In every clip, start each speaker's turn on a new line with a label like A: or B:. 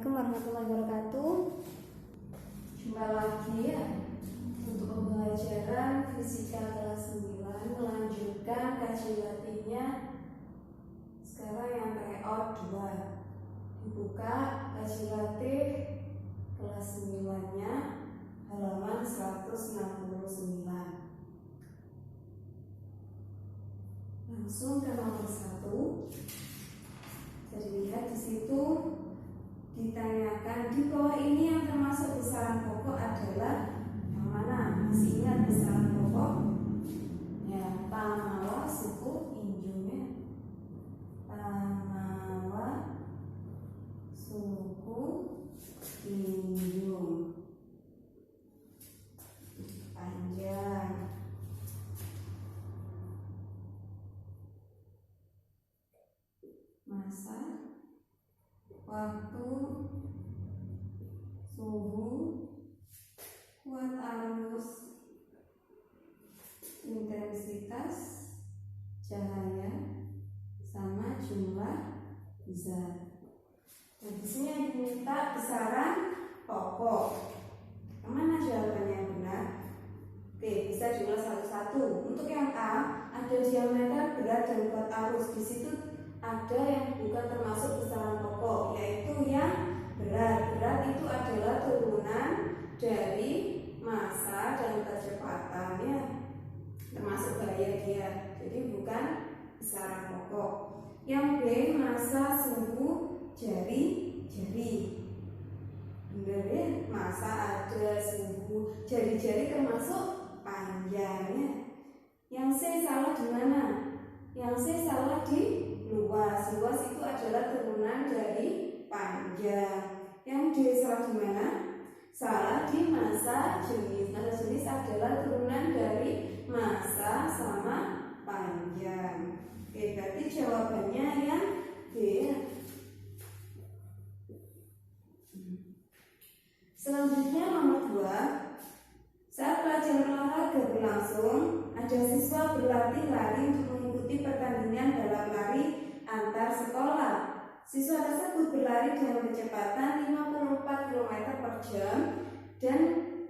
A: Assalamualaikum warahmatullahi wabarakatuh. Jumpa lagi ya untuk pembelajaran fisika kelas 9, melanjutkan kajian latihnya. Sekarang yang tryout 2. Dibuka kajian latih kelas 9-nya halaman 169. Langsung ke nomor 1. Jadi lihat di situ ditanyakan di bawah ini yang termasuk besaran pokok adalah yang mana? Masih ingat besaran pokok? Ya, pamawa, suku, injungnya. Pamawa, suku, injung. Panjang. Masa, waktu, suhu, kuat arus, intensitas cahaya, sama jumlah zat. Nah, di sini yang diminta besaran pokok. Kemana jawabannya yang benar? Oke, bisa diulas satu-satu. Untuk yang A, ada diameter, berat, dan kuat arus. Di situ ada yang bukan termasuk besaran pokok, yaitu yang berat. Berat itu adalah turunan dari massa dan kecepatannya, termasuk gaya dia. Jadi bukan besaran pokok. Yang B, massa, suhu, jari-jari. Benar ya? Massa ada, suhu, jari-jari termasuk panjangnya. Yang C salah di mana? Yang C salah di luas. Luas itu adalah turunan dari panjang. Yang D salah di mana? Salah di massa jenis. Massa jenis adalah turunan dari massa sama panjang. Oke, berarti jawabannya yang D. Selanjutnya nomor 2. Saat pelajaran olahraga berlangsung, ada siswa berlatih lari untuk mengikuti pertandingan balap lari antar sekolah. Siswa tersebut berlari dengan kecepatan 54 km per jam dan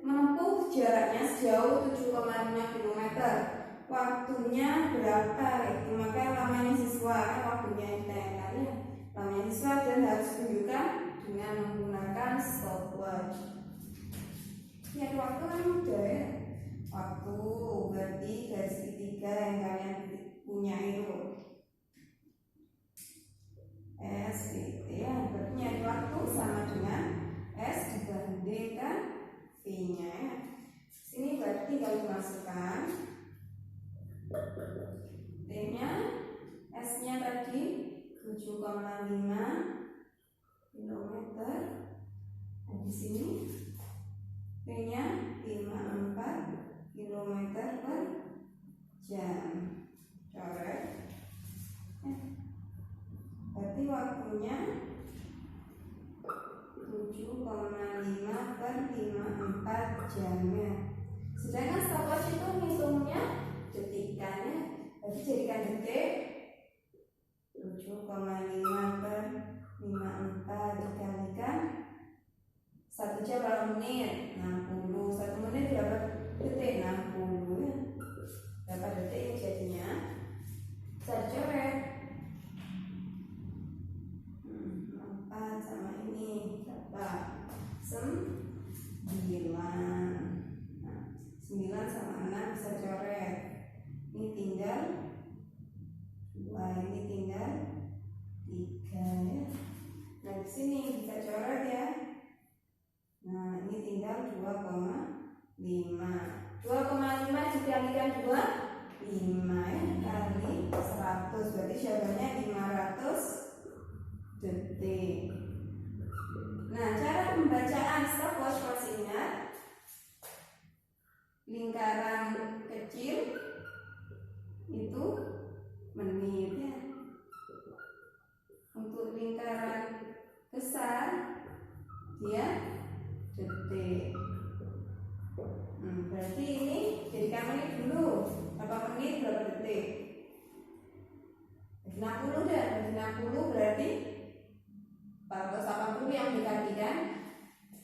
A: menempuh jaraknya sejauh 7,5 km. Waktunya berapa? Itu maka lamanya siswa, waktunya yang ditanyakan ya. Lamanya siswa dan harus tunjukkan dengan menggunakan stopwatch. Ya, waktu kan mudah ya. Waktu berarti garis ketiga yang kalian punya itu SPT ya, berarti nyari waktu sama dengan S dibandingkan V-nya ya. Sini berarti kalau masukkan T-nya, S-nya tadi 7,5 km. Nah, di sini P-nya 54 km per jam. Coret. Berarti waktunya 7,5 per 54 jamnya. Sedangkan stopwatch itu ngitungnya detikannya. Berarti jadikan detik 7,5 per 54 dikalikan 1 jam berapa menit? 60. 1 menit berapa detik? 60 ya. Berapa detik jadinya? Saya coret. 4 sama ini berapa? 9. Nah, 9 sama 6 bisa coret. Ini tinggal 2, ini tinggal 3 ya. Nah, di sini bisa coret ya. Nah, ini tinggal 2,5. 2,5 dikalikan 5 ya, kali 100. Berarti jawabannya 500 detik. Nah, cara pembacaan stopwatch masih ingat? Lingkaran kecil itu menit ya. Untuk lingkaran besar dia detik. Berarti ini jadikan menit dulu. Berapa menit, berapa detik? 60 dah. 60 berarti 480 yang dikali kan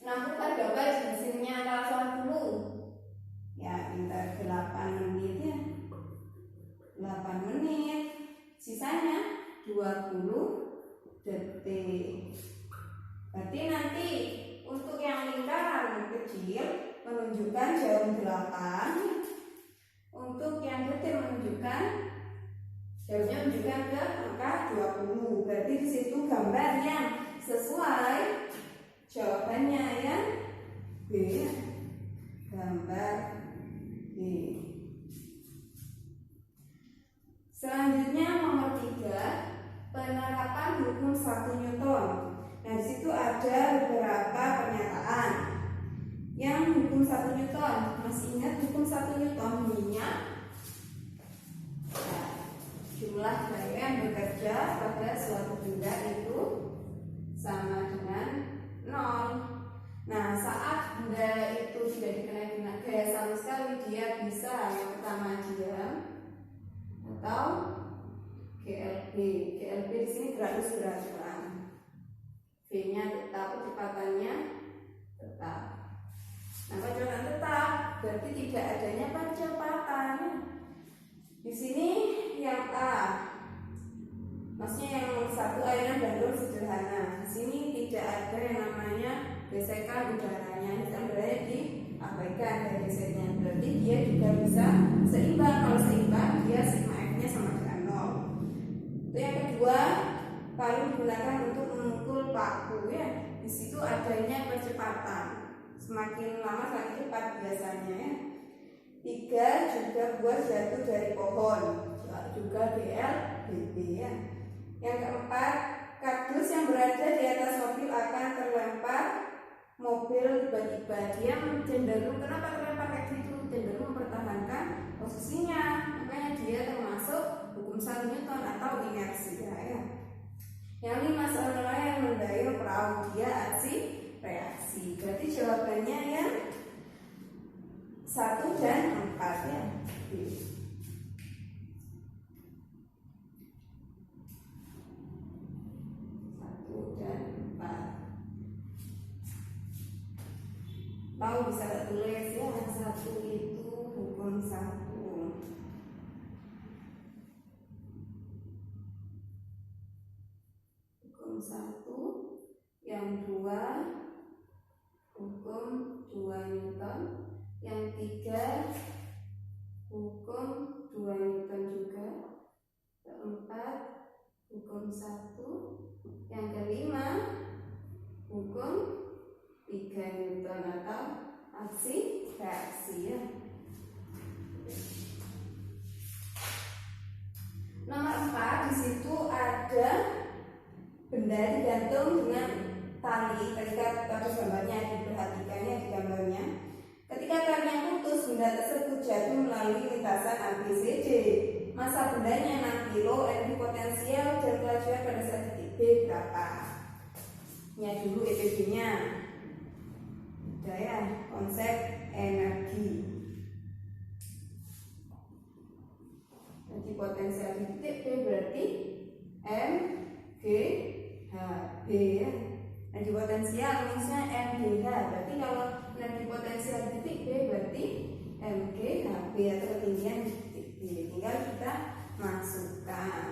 A: 60 kan berapa hasilnya antara 80 ya pintar 8 menit ya 8 menit sisanya 20 detik. Berarti nanti untuk yang lingkaran kecil menunjukkan jarum 8, untuk yang kecil menunjukkan jarumnya menunjukkan ke angka 20. Berarti di situ gambar yang sesuai jawabannya ya B, gambar B. Selanjutnya nomor 3, penerapan hukum 1 Newton. Nah, di situ ada beberapa pernyataan. Yang hukum 1 Newton, masih ingat hukum 1 Newton bunyinya? Nah, jumlah tenaga yang bekerja pada suatu benda itu sama dengan 0. Nah, saat benda itu tidak dikenai dengan gaya sama sekali, dia bisa yang pertama diam atau GLB. GLB di sini gratis gerakan. V-nya tetap, kecepatannya tetap. Nah, kecepatan tetap berarti tidak adanya percepatan. Di sini yang A, maksudnya yang satu airan dan sederhana. Di sini tidak ada yang namanya gesekan udaranya. Udaranya diabaikan dari geseknya. Berarti dia juga bisa seimbang. Kalau seimbang, dia sigma F-nya sama dengan 0. Itu yang kedua, palu digunakan untuk memukul paku ya. Di situ adanya percepatan. Semakin lama semakin cepat biasanya ya. 3, juga buah jatuh dari pohon, juga GLBB ya. Yang keempat, kardus yang berada di atas mobil akan terlempar mobil tiba-tiba. Dia cenderung, kenapa terlempar kayak gitu? Cenderung mempertahankan posisinya. Makanya dia termasuk hukum 1 Newton atau inersia ya. Yang 5, seorang yang mendayung perahu, dia aksi reaksi. Berarti jawabannya yang 1 dan 4 ya. 1 dan 4. Tahu bisa tulis ya, 1 itu hukum 1. Hukum 1. Yang 2 hukum 2 Newton. Yang 3 hukum 2 Newton juga. Keempat hukum 1. Yang kelima hukum 3 Newton atau aksi reaksi ya. Nomor 4, di situ ada benda digantung dengan tali. Ketika ada gambarnya, diperhatikannya di gambarnya. Ketika talinya putus, benda tersebut jatuh melalui lintasan ABCD. Masa bendanya 6 kilo, energi potensial dan kelajuan pada saat titik B berapa? Ya dulu EPB-nya. Udah ya, konsep energi. Energi potensial di titik B berarti M G H B ya. Energi potensial rumusnya MGH. Berarti kalau energi potensial di titik B berarti MGHB atau ketinggian di titik B. Tinggal kita masukkan.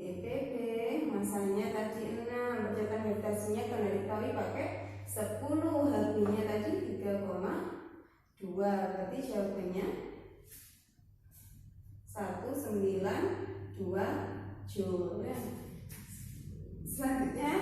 A: EPB masanya tadi 6, percepatan gravitasinya karena dikali pakai 10, Hb-nya tadi 3,2. Berarti jawabannya 192 Joule ya. Selanjutnya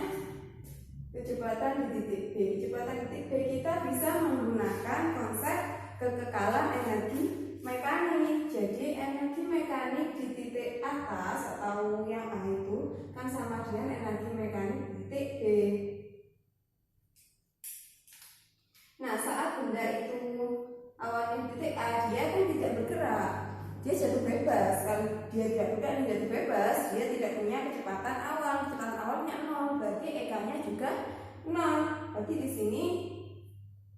A: kecepatan di titik B. Kecepatan di titik B kita bisa menggunakan konsep kekekalan energi mekanik. Jadi energi mekanik di titik atas atau yang A itu kan sama dengan energi mekanik di titik B. Nah, saat benda itu awalnya di titik A, dia kan tidak bergerak, dia jatuh bebas. Kalau dia tidak bergerak dan jatuh bebas, dia tidak punya kecepatan awal. Kecepatan awalnya 0, berarti EK-nya juga 0. Berarti di sini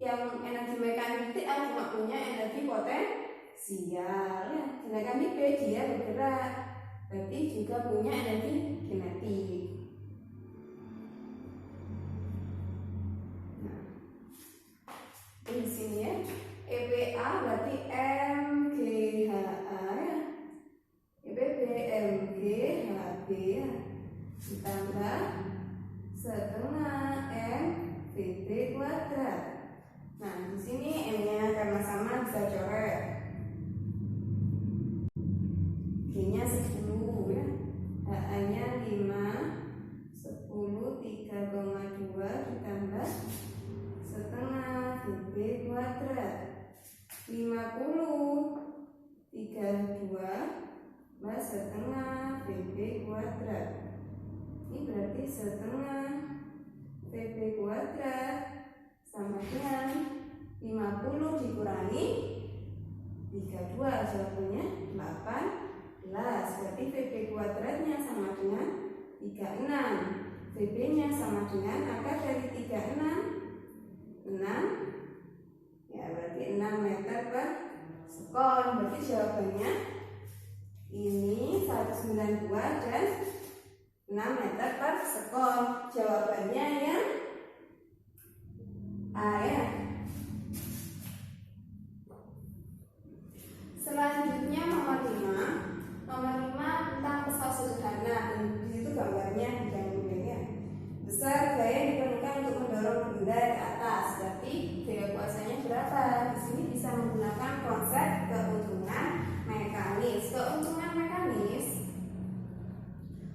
A: yang energi mekanik titik A cuma punya energi potensial ya. Sedangkan di B dia bergerak. berarti juga punya energi kinetik. Nah, di sini ya, EPA berarti MGHA ya, EPB MGHB ya, ditambah setengah MVB kuadrat. Nah, di sini M-nya karena sama bisa coret. G-nya 10 ya. HA-nya 5, 10, 3,2 ditambah setengah VB kuadrat. 50, 32 tambah setengah VB kuadrat. Ini berarti setengah VB kuadrat sama dengan 50 dikurangi 32, jawabannya 18. Berarti VB kuadratnya sama dengan 36. VB nya sama dengan akar dari 36 6 ya, berarti 6 meter per sekon. Berarti jawabannya ini 192 dan 6 meter per sekon. Jawabannya yang A ya. Selanjutnya nomor 5. Nomor 5 tentang pesawat sederhana. Di situ gambarnya bidang-bidangnya. Besar gaya diperlukan untuk mendorong benda ke atas. Berarti gaya kuasanya berapa? Di sini bisa menggunakan konsep keuntungan mekanis. Keuntungan mekanis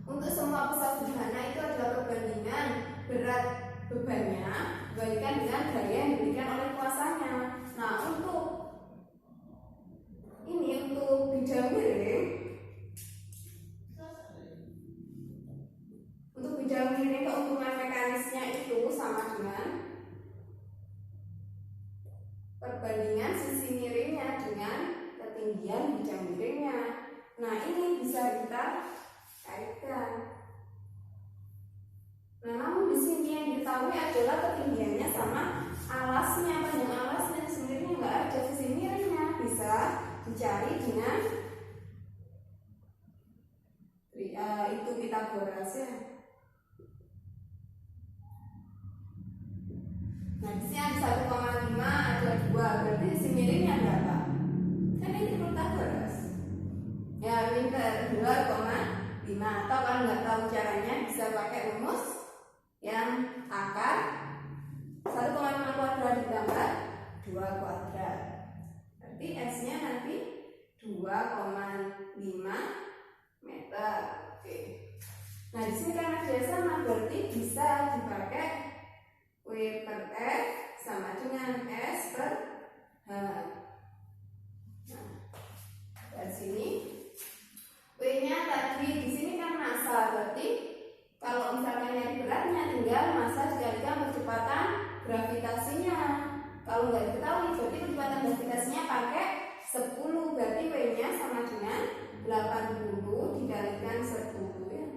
A: untuk semua pesawat sederhana itu adalah perbandingan berat bebannya dibandingkan dengan gaya yang diberikan oleh kuasanya. Nah, untuk bidang miring, keuntungan mekanisnya itu sama dengan perbandingan sisi miringnya dengan ketinggian bidang miringnya. Nah, ini bisa kita kaitkan. Nah, namun di sini yang diketahui adalah ketinggiannya sama alasnya, panjang alasnya sebenarnya nggak ada sisi miringnya. Bisa dicari dengan itu Pythagoras ya. Nah, di sini ada 1,5, ada 2, berarti sisi miringnya berapa? Kan ini Pythagoras. Ya, pinter, 2,5. Atau kalau nggak tahu caranya bisa pakai rumus yang akar 1,5 kuadrat ditambah 2 kuadrat. Berarti S-nya nanti 2,5 meter. Oke. Nah, di sini karena dia sama berarti bisa dipakai W per F sama dengan S per H. Nah, dari sini W-nya tadi di sini kan massa, berarti kalau misalkan nyari beratnya tinggal massa dikalikan kecepatan gravitasinya. Kalau nggak diketahui berarti kecepatan gravitasinya pakai 10, berarti W-nya sama dengan 80 dikalikan 10 ya.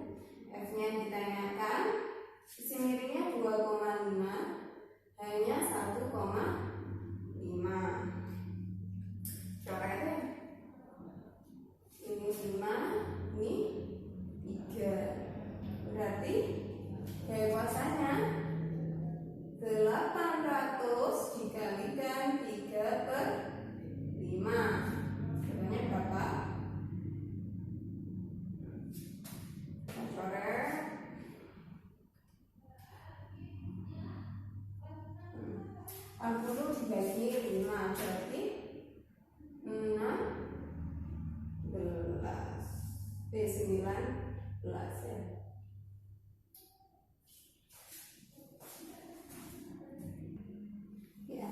A: F-nya ditanyakan, sisi miringnya 2,5, H-nya 1,5. Coret ya. Ini 5, ini 3. Berarti gaya kuasanya 800 dikalikan 3 per 5. Jawabannya berapa? Coret. 40 dibagi 5 berarti 16. 19 ya. Ya.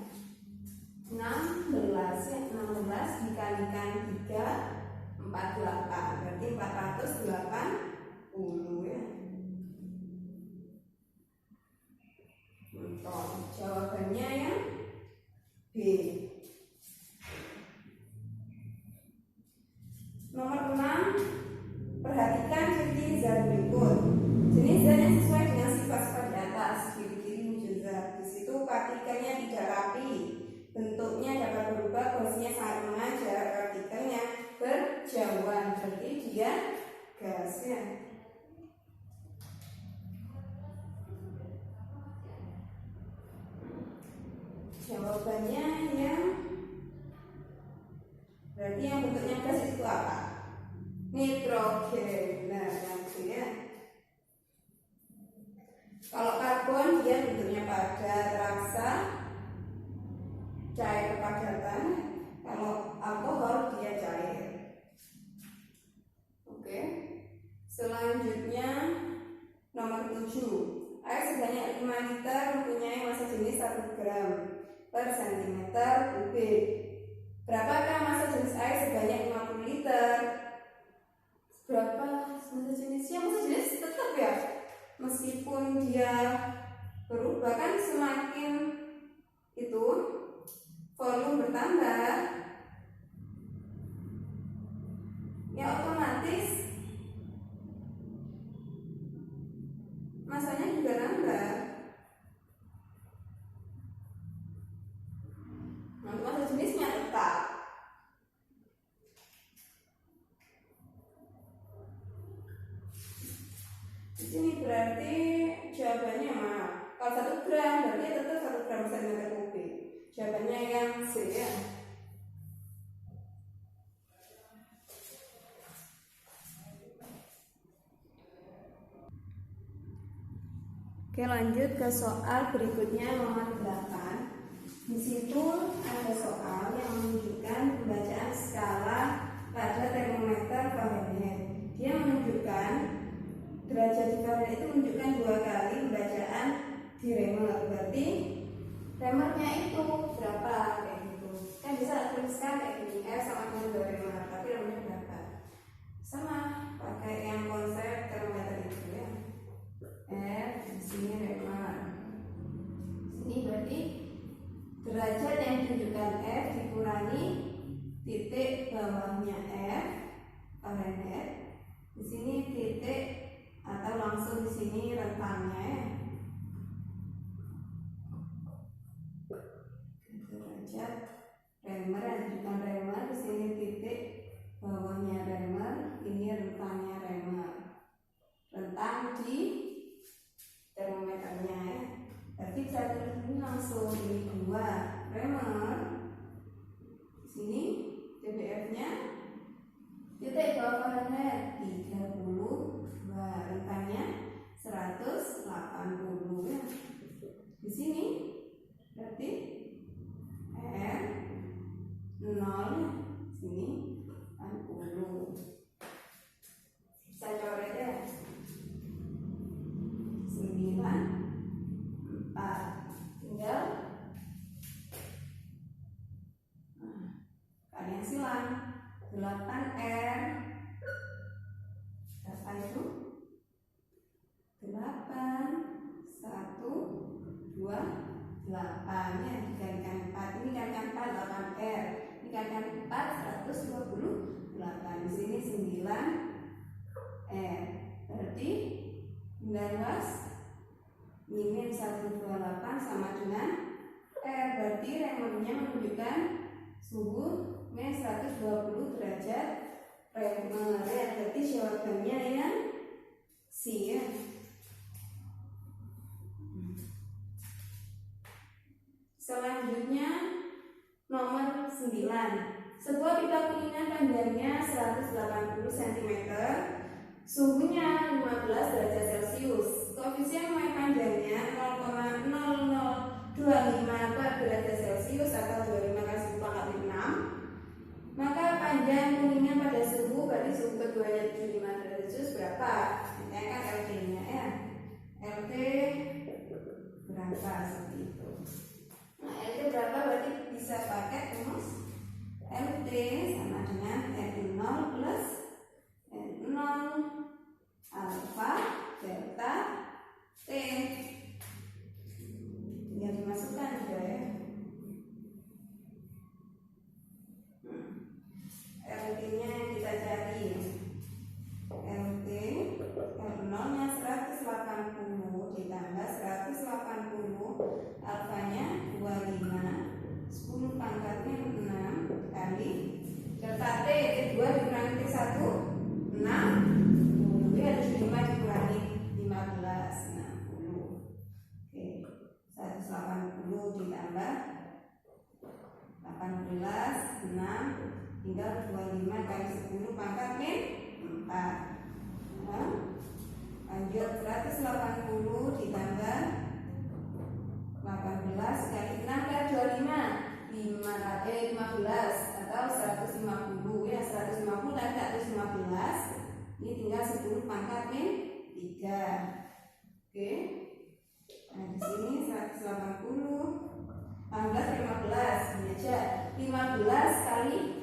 A: 16 ya, 16 dikalikan 3 48, berarti 480 ya. Untuk jawabannya yang B. Nomor 6, perhatikan ciri zat berikut. Jenis zat yang sesuai dengan sifat-sifat di atas, ciri-ciri muncul zat. Di situ partikelnya tidak rapi, bentuknya dapat berubah, posisinya sangat lemah, jarak partikelnya berjauhan, berarti dia gas ya. Jawabannya yang berarti yang bentuknya gas itu apa? Nitrogen. Nah, nanti ya. Kalau karbon dia bentuknya padat, terasa, cair kepadatan. Kalau alkohol dia cair. Oke. Selanjutnya nomor 7. Air sebanyak 5 liter mempunyai massa jenis 1 gram per cm kubik. Berapakah massa jenis air sebanyak 50 liter? Berapa massa jenisnya? Massa jenis tetap ya, meskipun dia berubah kan, semakin itu volume bertambah ya otomatis masanya juga nambah. Nah, massa jenisnya tetap. Di sini berarti jawabannya mana? Kalau 1 gram berarti tetap 1 gram per cm kubik. Jawabannya yang C ya. Oke, lanjut ke soal berikutnya nomor 8. Di situ ada soal yang menunjukkan pembacaan skala pada termometer Fahrenheit. Dia menunjukkan derajat di Fahrenheit itu menunjukkan 2 kali pembacaan di remer. Berarti remernya itu berapa kayak gitu. Kan bisa tuliskan kayak gini, R sama dengan 2 remer, tapi remernya berapa? Sama pakai yang konsep termometer itu ya. R di sini remer. Sini berarti derajat yang ditunjukkan F dikurangi titik bawahnya F Fahrenheit. Di sini titik atau langsung di sini rentangnya ya. Derajat remer yang ditunjukkan remer, di sini titik bawahnya remer, ini rentangnya remer. Rentang di termometernya ya. Berarti bisa tulis ini langsung, ini 2 remer. Di sini TBF-nya titik bawah Fahrenheit 32, rentangnya 180 ya. Di sini berarti R 0, sini 40. Bisa coret ya. 9, 4. Tinggal kalian silang. 8R berapa itu? 8, 1, 2, 8 ya, dikalikan 4. Ini kalikan 4, 8R. Ini kalikan 4, 128. Di sini 9R. Berarti 19 min 128 sama dengan R. Berarti remernya menunjukkan suhu min 120 derajat remer ya. Berarti jawabannya yang C ya. Selanjutnya nomor 9. Sebuah pipa kuningan panjangnya 180 cm, suhunya 15 derajat Celcius. Koefisien mulai panjangnya 0,0025 per derajat Celcius atau 25 kali 10 pangkat 6. Maka panjang kuningan pada suhu, berarti suhu keduanya 75 derajat Celcius berapa? Ini kan LT-nya ya. LT berapa seperti itu. Nah, LT berapa berarti bisa pakai rumus LT sama dengan N0 plus N0 alfa delta T. Tinggal dimasukkan juga ya. LT-nya yang kita cari. LT R0 nya 180 ditambah 180 benar 25 kali 10 pangkat min 4. Nah, lanjut 180 ditambah 18 kali 6 kali 25 15 atau 150 ya, 150 kali 115 ini tinggal 10 pangkat min 3. Oke. Nah, di sini 180 15 ini aja 15 kali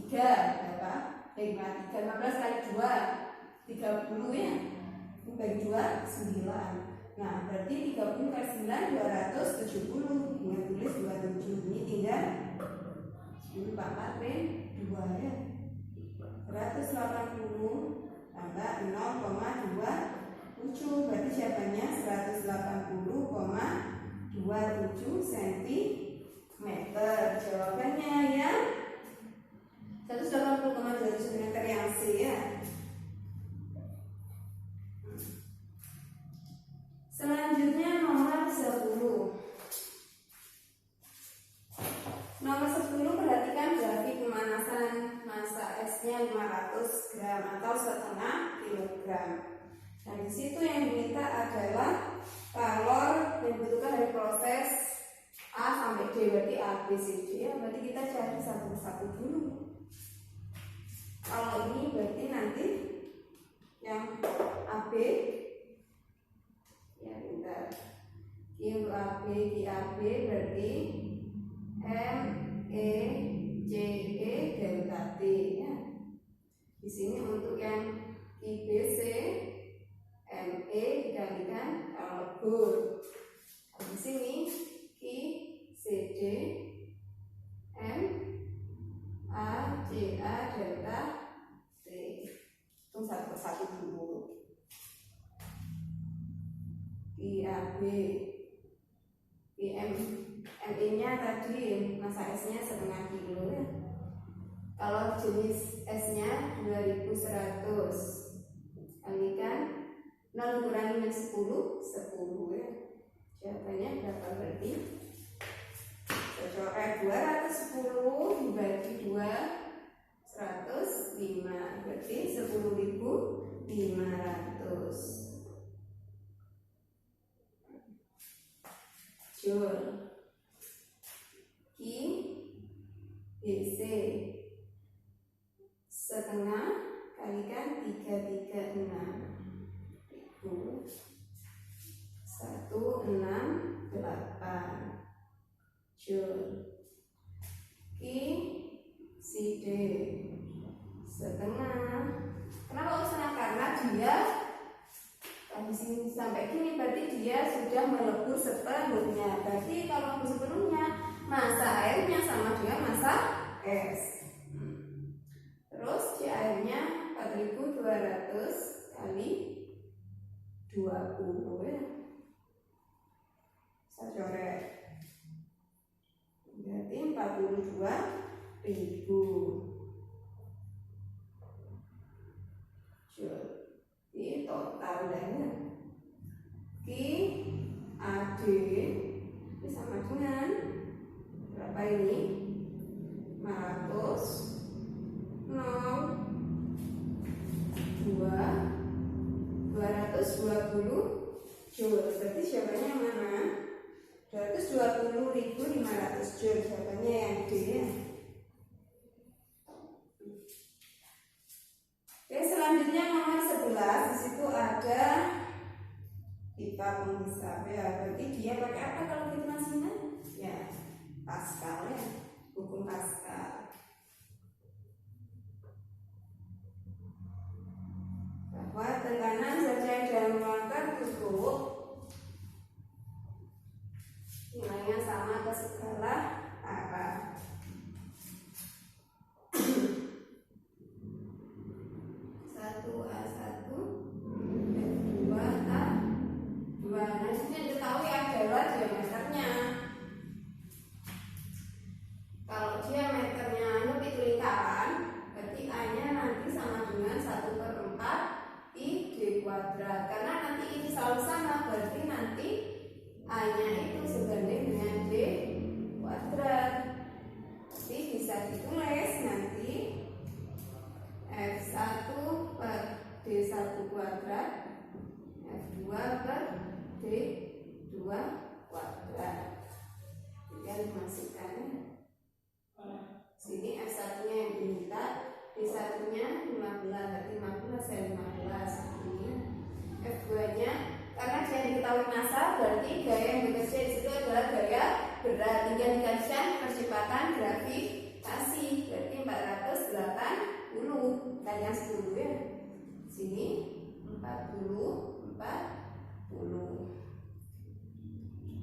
A: 3 berapa? 15 kali 2 30 ya. Ini bagi 2 9. Nah, berarti 30 kali 9 270. Ingat tulis 27. Ini tinggal 10 pangkat min 2 ya. 180 tambah 0,27 berarti jawabannya 180,27 cm. Jawabannya ya 180,27 cm yang C ya. Selanjutnya nomor 10. Nomor 10 perhatikan grafik pemanasan massa S-nya 500 gram atau setengah kilogram. Nah, di situ yang diminta adalah kalor yang dibutuhkan dari proses A sampai D, berarti A, B, C, D ya. Berarti kita cari satu-satu dulu. Kalau ini berarti nanti yang AB ya, bentar. Q AB, Q AB berarti M E C E delta T ya. Di sini untuk yang IBC ME dikalikan kalor. Di sini ICD M A C A delta T. Itu satu-satu dulu. IAB ME-nya tadi massa S-nya setengah kilo ya. Kalau jenis S-nya 2100 kalikan 0 kurangi dengan 10 ya. Jawabannya berapa berarti? Saya coret 210 dibagi 2 105 berarti 10.500 Joule. BC setengah kalikan 336 168 Joule. CD setengah. Kenapa setengah? Karena dia di sini sampai gini berarti dia sudah melebur sepenuhnya. Berarti kalau melebur sepenuhnya massa airnya sama dengan massa S. Terus di airnya 4200 kali 20 ya. Saya coret. Berarti 42.000 Joule. Ini totalnya AD ini sama dengan berapa ini? 500 220 Joule. Berarti jawabannya mana? 220.500 Joule. Jawabannya yang D ya. Oke, selanjutnya nomor 11. Di situ ada pipa penghisap ya. Berarti dia pakai apa kalau hitungannya? Ya, Pascal ya. Hukum Pascal. Bahwa tekanan zat cair dalam ruangan tutup nilainya sama ke segala arah. Nah, ini diketahui adalah diameternya. Kalau diameternya ketahui massa, berarti gaya yang bekerja di situ adalah gaya berat. Tinggal dikalikan percepatan gravitasi, berarti 480 kalikan 10 ya. Sini 40.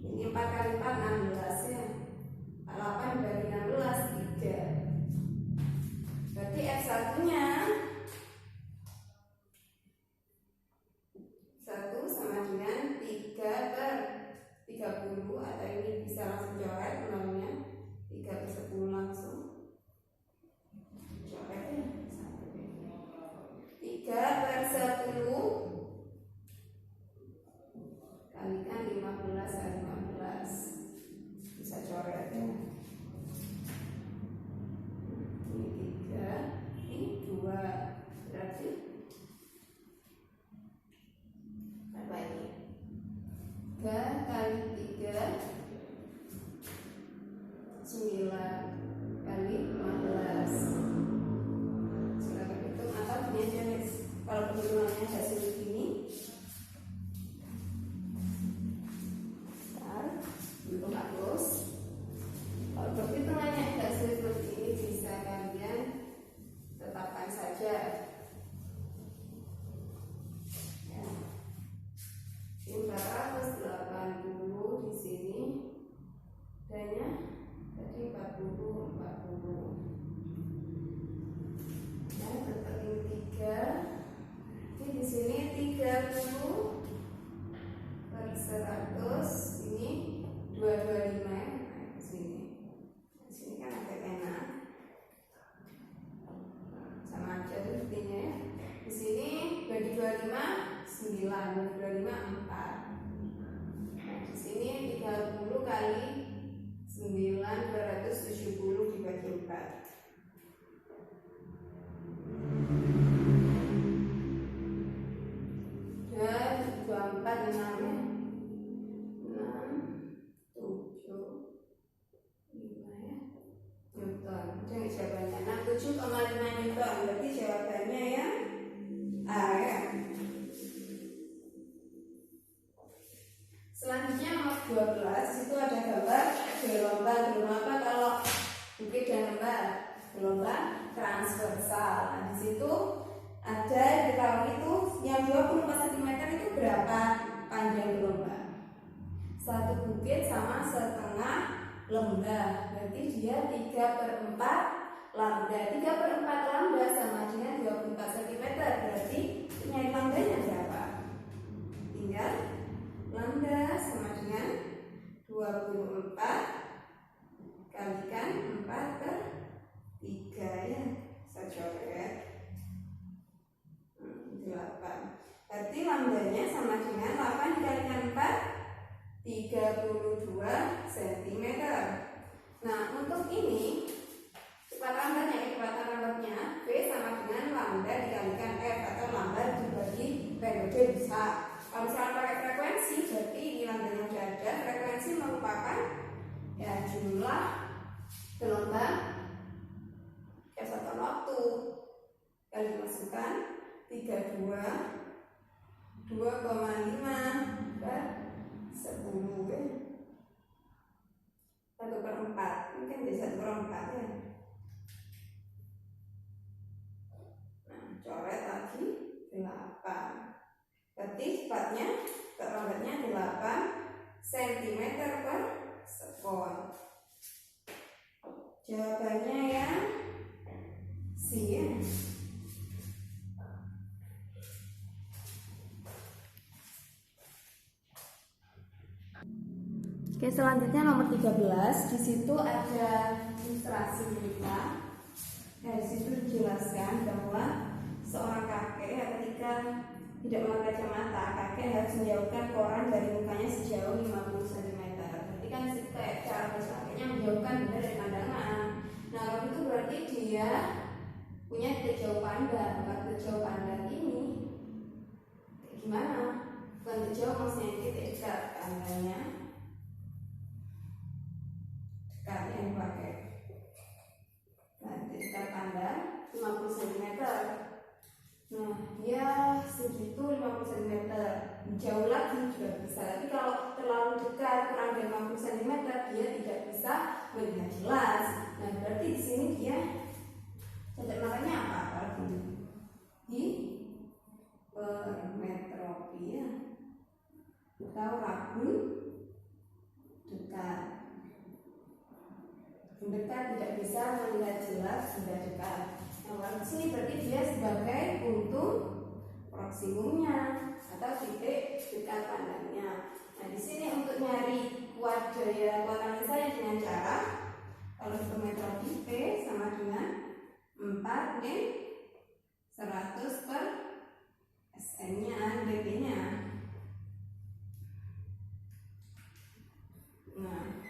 A: Ini 4 kali 4 16 ya. 8 dibagi 16 3. Berarti F1 nya 1 sama dengan 3/30, atau ini bisa langsung coret nolnya 3/10 langsung. Coret ya. 3/10 kalikan 15 kali 15. Bisa coret ya. Ini 3, ini 2. Berarti apa ini? 3 kali 3 9 kali 15. Silakan hitung atau gini aja guys. Kalau perhitungannya agak sulit ini, itu bagus. Kalau perhitungannya agak sulit seperti ini, bisa kalian tetapkan saja. Ya. 480 di sini, dannya tadi 40. Ya, tetap ini 3. Ini di sini 30 per 100, ini 225 ya. Nah, di sini. Di sini kan agak enak. Sama aja buktinya ya. Di sini bagi 25 9, bagi 25 4. Nah, di sini 30 kali 9 270 dibagi 4. Dan 24 6 ya. 6 7 5 ya. Newton. Jadi jawabannya 67,5 Newton. Berarti jawabannya ya A ya. Selanjutnya nomor 12, itu ada gambar gelombang. Gelombang apa kalau bukit dan lembah? Gelombang transversal. Nah, di situ ada diketahui itu yang 24 cm itu berapa panjang gelombang? Satu bukit sama setengah lembah, berarti dia 3/4 lambda. 3/4 lambda sama dengan 24 cm. Berarti nyari lambdanya berapa? Tinggal lambda sama dengan 24 kalikan 4/3 ya. Saya coret 8. Berarti lambdanya sama dengan 8 dikalikan 4 32 cm. Nah, untuk ini kecepatan lambatnya V sama dengan lambda dikalikan F, atau lambda dibagi periode bisa. Kalau misalnya pakai frekuensi, berarti ini lambdanya sudah ada. Frekuensi merupakan ya jumlah gelombang satuan waktu. Kali dimasukkan 32 2,5 per 10 ya. 1/4. Mungkin jadi 1/4 ya. Nah, coret lagi 8. Berarti cepatnya terlambatnya 8 cm per sekon. Jawabannya ya C ya. Oke, selanjutnya nomor 13. Di situ ada ilustrasi berita. Nah, di situ dijelaskan bahwa seorang kakek ketika tidak memakai kacamata, kakek harus menjauhkan koran dari mukanya sejauh 50 cm. Berarti kan kayak cara berpakainya menjauhkan benda dari pandangan. Nah, kalau itu berarti dia punya titik jauh pandang. Kalau titik jauh pandang ini kayak gimana? Bukan titik jauh, maksudnya titik dekat pandangnya. Dekat yang dipakai. Nah, titik dekat pandang 50 cm. Nah, dia segitu 50 cm. jauh lagi juga bisa. Tapi kalau terlalu dekat kurang dari 50 cm dia tidak bisa melihat jelas. Nah berarti di sini dia cacat matanya apa? Hipermetropia atau rabun dekat. Dekat tidak bisa melihat jelas sudah dekat. Nah di sini berarti dia sebagai untung proksimumnya atau titik dekat pandangnya. Nah di sini untuk nyari daya kekuatan saya dengan cara kalau hipermetropi P sama dengan 4 min 100 per SN-nya, dP-nya. Nah,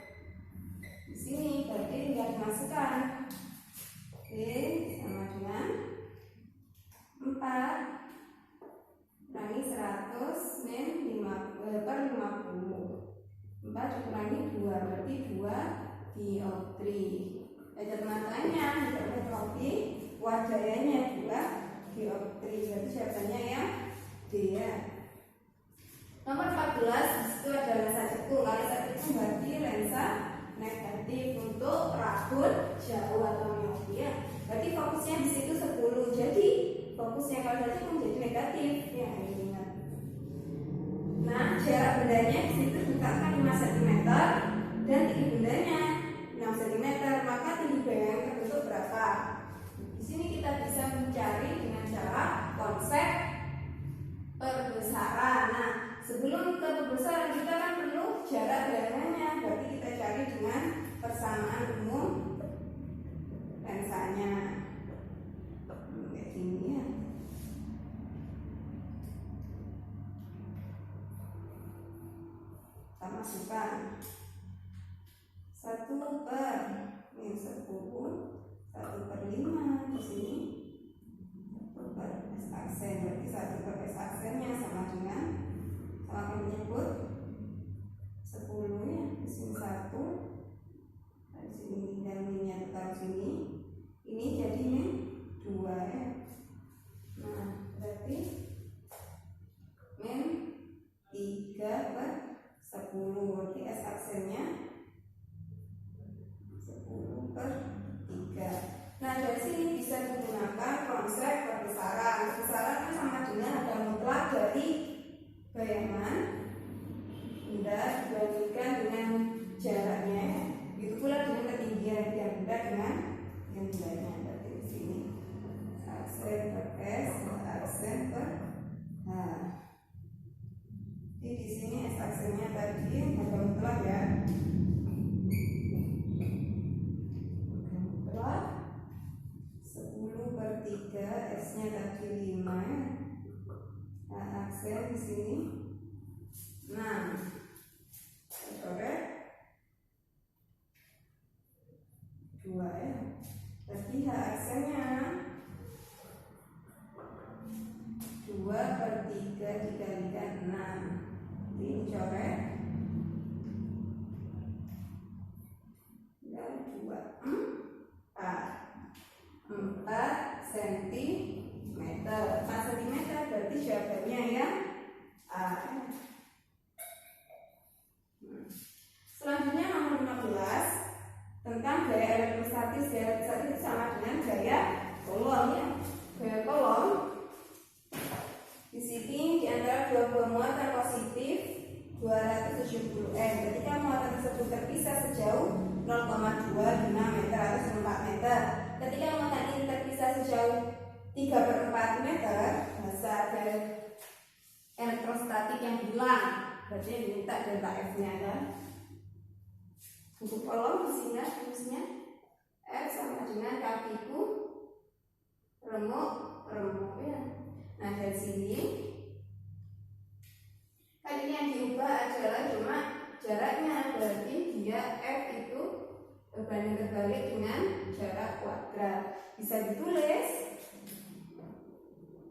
A: di sini berarti tinggal dimasukkan P sama dengan 4 kurangi 100 min 50 per 50. 4 dikurangi 2 berarti 2 dioptri. Cacat matanya hipermetropi, wajahnya 2 dioptri. Berarti jawabannya yang D ya. Nomor 14 itu ada lensa cekung. Kalau lensa cekung berarti lensa negatif untuk rabun jauh atau miopia. Berarti fokusnya di situ 10. Jadi fokusnya kalau lensa cekung jadi negatif ya, ingat. Nah jarak bendanya di situ ditetapkan 5 cm dan tinggi bendanya 6 cm. Maka tinggi bayangan terbentuk berapa? Di sini kita bisa mencari dengan cara konsep perbesaran. Nah, sebelum ke perbesaran kita kan perlu jarak bayangannya. Berarti kita cari dengan persamaan umum lensanya. Kayak gini ya. Kita masukkan 1 per min 10, 1 per 5 di sini, 1 per S aksen. Berarti 1 per S aksennya sama dengan sama menyebut 10 ya. Di sini 1, di sini tinggal minnya tetap sini. Ini jadinya 2 ya. Nah berarti min 3 per 10. Berarti S aksennya 10 per 3. Nah dari sini bisa menggunakan konsep perbesaran. Perbesaran kan sama dengan ada mutlak dari bayangan benda dibandingkan dengan jaraknya. Begitu pula dengan ketinggian yang benda dengan bendanya. Berarti di sini aksen per S, aksen per H. Jadi di sini S aksennya tadi ada mutlak ya. 10 per 3, S-nya tadi 5. Nah, aksen di sini 6. Coret 2 ya. Berarti H aksennya 2 per 3 dikalikan 6. Ini coret 4 cm. 4 cm berarti jawabannya yang A. Selanjutnya nomor 15 tentang gaya elektrostatis. Gaya elektrostatis itu sama dengan gaya kolom ya. Gaya kolom di sini di antara dua buah muatan positif 270 N. Ketika muatan tersebut terpisah sejauh 0,25 meter atau 4 meter. Ketika muatan ini terpisah sejauh 3/4 meter, masa ada elektrostatik yang hilang. Berarti diminta delta F-nya kan. Untuk kolom isinya F sama dengan kakiku remuk ya. Nah dari sini kan ini yang diubah adalah cuma jaraknya. Berarti dia F itu berbanding terbalik dengan jarak kuadrat. Bisa ditulis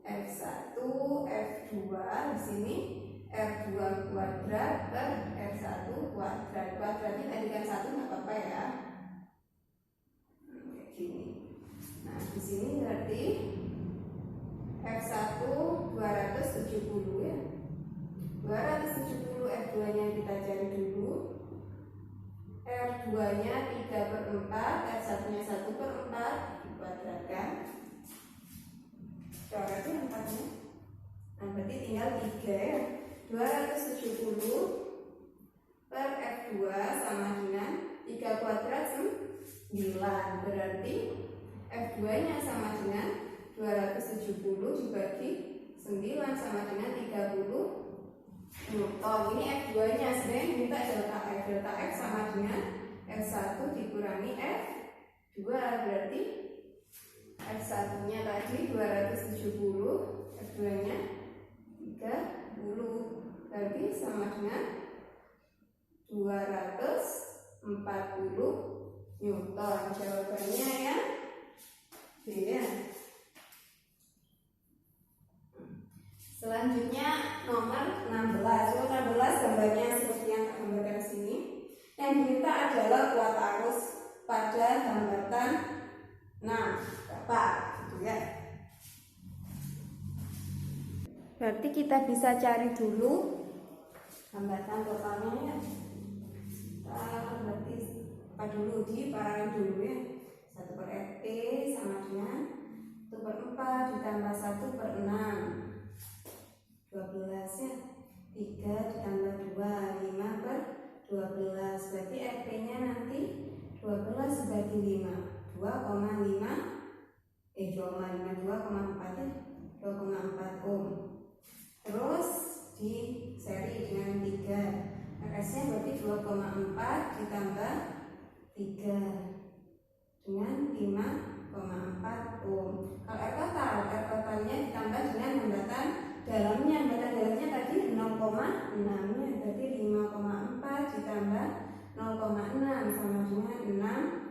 A: F1, F2 di sini F2 kuadrat per F1 kuadrat. Kuadratnya tadi kan 1 nggak apa-apa ya. Kayak gini. Nah di sini berarti F1 270 ya. R1-nya kita cari dulu. R2-nya 3/4, R1-nya 1/4, dikuadratkan. Coretnya 4-nya. Nah, berarti tinggal 3 ya. 270 per F2 sama dengan 3 kuadrat 9. Berarti F2-nya sama dengan 270 dibagi 9 sama dengan 30 Newton. Ini F2-nya, sebenarnya minta delta F. Delta F sama dengan F1 dikurangi F2, berarti F1-nya tadi 270, F2-nya 30, berarti sama dengan 240 Newton. Jawabannya ya B ya. Selanjutnya nomor 16. Nomor 16 gambarnya seperti yang tergambarkan di sini. Yang diminta adalah kuat arus pada hambatan 6 berapa gitu ya. Berarti kita bisa cari dulu hambatan totalnya ya. Berarti apa dulu di paralel dulu ya. 1 per FP sama dengan 1/4 ditambah 1/6, 12 ya. 3 ditambah 2, 5/12. Berarti FP-nya nanti 12 dibagi 5, 2,4 ya, 2,4 ohm. Terus di seri dengan 3, RS-nya berarti 2,4 ditambah 3 dengan 5,4 ohm. Kalau R totalnya ditambah dengan hambatan dalamnya. Hambatan dalamnya tadi 0,6 nya, berarti 5,4 ditambah 0,6 sama dengan 6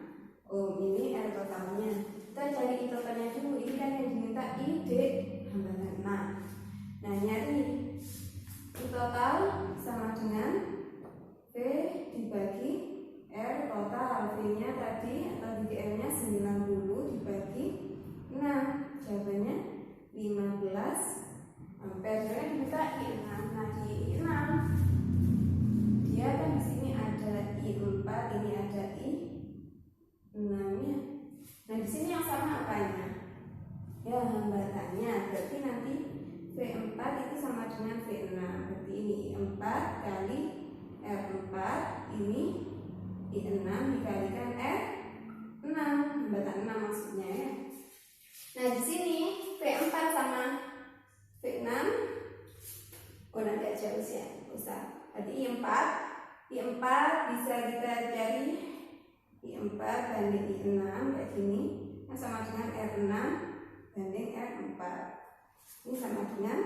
A: ohm. Ini R totalnya. Kita cari I totalnya dulu. Ini kan yang diminta ID hambatan 6. Nah, nyari I total sama dengan V dibagi R total. V-nya tadi atau DDR-nya 90 dibagi 6. Jawabannya 15 ampere. Jadi kita I6. Nah, di I6 dia kan di sini ada I4, ini ada I6-nya. Nah, di sini yang sama apanya? Ya, hambatannya. Berarti nanti V4 itu sama dengan V6. Berarti ini I4 kali R4, ini I6 dikalikan R6, hambatan 6 maksudnya ya. Nah, di sini V4 sama V6, nanti aja ya, usah. Berarti I4 bisa kita cari I4 banding I6 kayak gini, yang sama dengan R6 banding R4. Ini sama dengan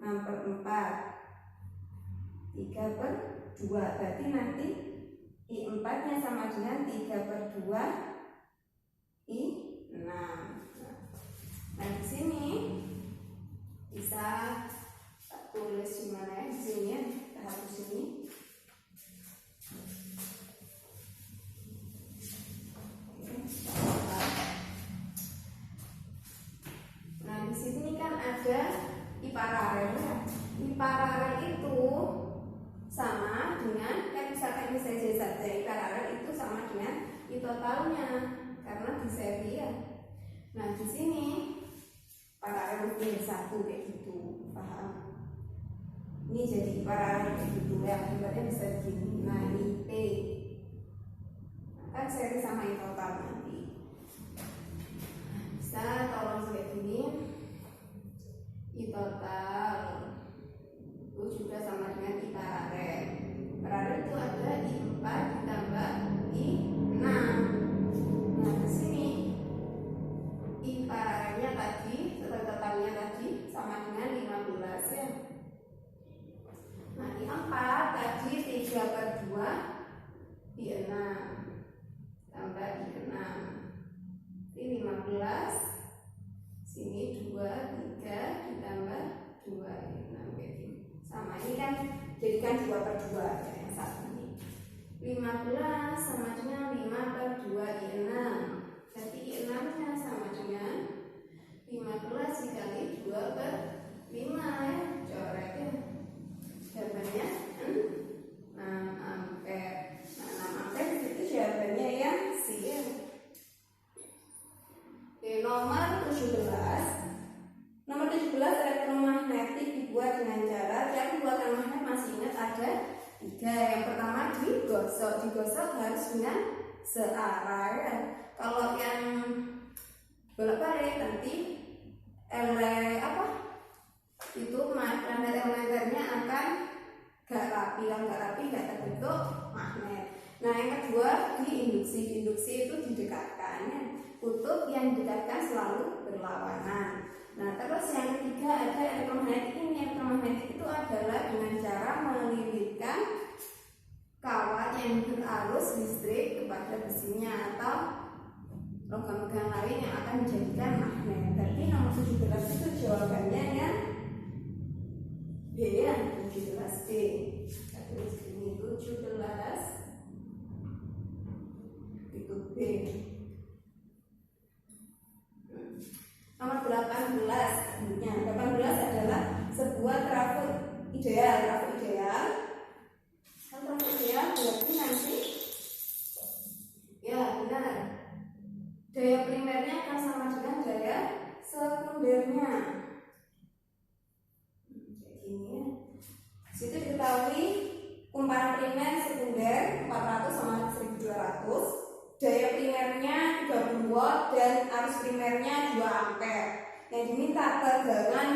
A: 6/4, 3/2. Berarti nanti I4-nya sama dengan 3/2 I6. Nah, di sini bisa tulis gimana ya, di sini ya, kita hapus ini. Nah, di sini kan ada I paralel ya. I paralel itu sama dengan, kan misalkan ini saja I paralel itu sama dengan I totalnya karena di seri ya. Nah, di sini paralel itu satu kayak gitu, paham? Ini jadi paralel kayak gitu ya, akibatnya bisa begini. Nah, ini P kan seri sama I total nanti. Bisa tolong kayak gini. I total itu juga sama dengan I paralel. Paralel itu ada I4 ditambah I6. Nah, di sini I paralelnya tadi, totalnya tadi sama dengan 15 ya. Nah, I4 tadi 3/2 I6 tambah I6. Ini 15. Sini 2, 3 ditambah 2 I6 kayak gini. Sama ini kan jadikan 2/2 ya, yang satu ini. 15 sama dengan 5/2 I6. Jadi I6-nya sama dengan 15 dikali 2/5 ya, coret ya. Jawabannya yang pertama digosok harus dengan searah ya. Kalau yang bolak-balik nanti itu magnet elementernya akan gak rapi, yang gak rapi gak terbentuk magnet. Nah yang kedua diinduksi itu didekatkan ya. Kutub yang didekatkan selalu berlawanan. Nah terus yang ketiga ada elektromagnetik. Ini elektromagnetik itu adalah dengan cara melilitkan kawat yang berarus listrik kepada besinya atau logam-logam lain yang akan dijadikan magnet. Jadi nomor 17 itu jawabannya ya B ya, 17B. Terus ini 17 itu B. Nomor 18 selanjutnya. 18 adalah sebuah trafo ideal. Trafo ideal berarti nanti ya benar, daya primernya akan sama dengan daya sekundernya. Kayak gini ya. Situ diketahui kumparan primer sekunder 400 sama 1200. Daya primernya 30 watt dan arus primernya 2 ampere. Yang diminta tegangan